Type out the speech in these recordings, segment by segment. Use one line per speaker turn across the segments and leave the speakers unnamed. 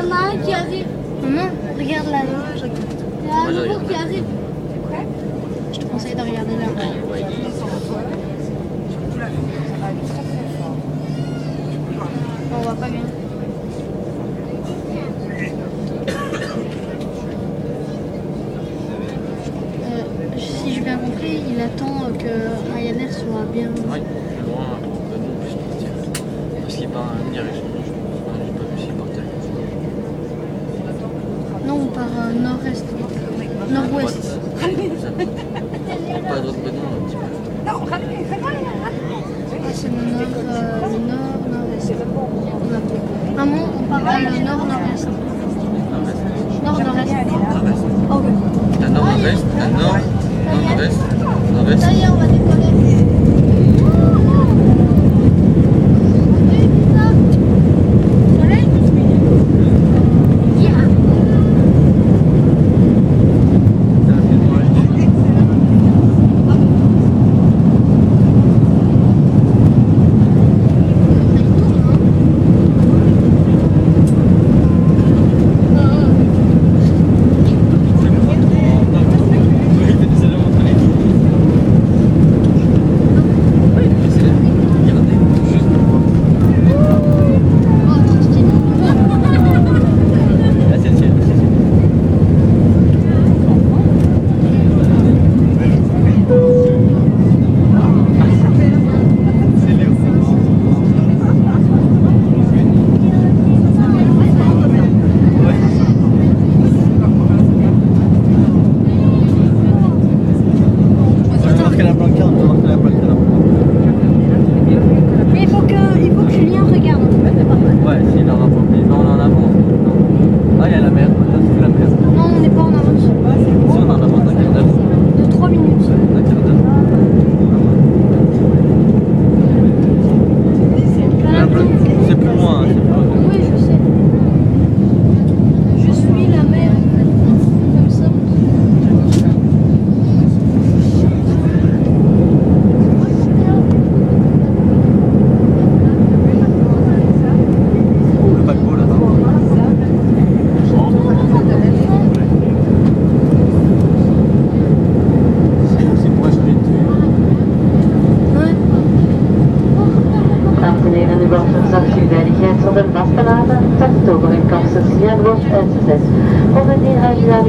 en a un qui arrive.
Maman, regarde là.
Il y a un nouveau qui arrive.
Je te conseille de regarder là. On voit pas bien. Si j'ai bien compris, il attend que Ryanair soit bien.
Oui, plus loin, nous on puisse partir. Parce qu'il part à une direction, je n'ai pas vu s'il partait.
Non, on part nord-est. Nord-ouest.
Pas d'autre prénom, un petit peu.
Ah, c'est le nord-nord-est. Maman, on part vers le nord-nord-est. Nord-nord-est. Oh, oui.
Un nord-nord-est, un nord-nord-est, nord-est.
Ça y est, on va décoller.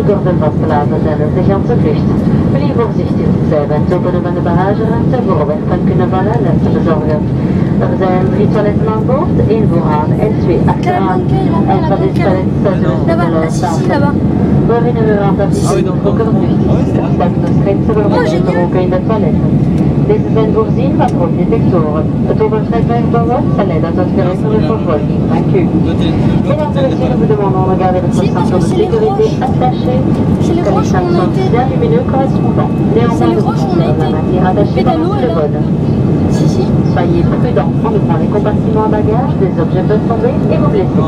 Gordel vastgelaten zijn is de ganse vlucht. Meneer voorzichtig zijn, en zo kunnen we de bagageruimte voorweg van kunnen vallen en te bezorgen. Er zijn 3 toiletten aan boord, 1 vooraan en 2 achteraan. En van deze toiletten staan waarin we aan dat ook een vlucht is. Er staat een strikse ook in de toiletten. Deze zijn voorzien van rookdetectoren. Het overtrekbaar bewijs zal leiden tot gerechtelijke vervolging. Dank u. Mesdames et messieurs, nous vous demandons de garder votre ceinture de sécurité attachée jusqu'à l'extinction du signal lumineux correspondant. Néanmoins, nous vous conseillons de la maintenir attachée pendant tout le vol. Soyez prudents en ouvrant les compartiments à bagages, des objets peuvent tomber et vous blesser.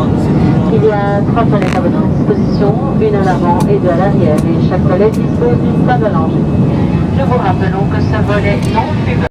Il y a 3 toilettes à votre disposition, une à l'avant et 2 à l'arrière, et chaque toilette dispose d'une table à langer. Nous vous rappelons que ce vol est non fumeur.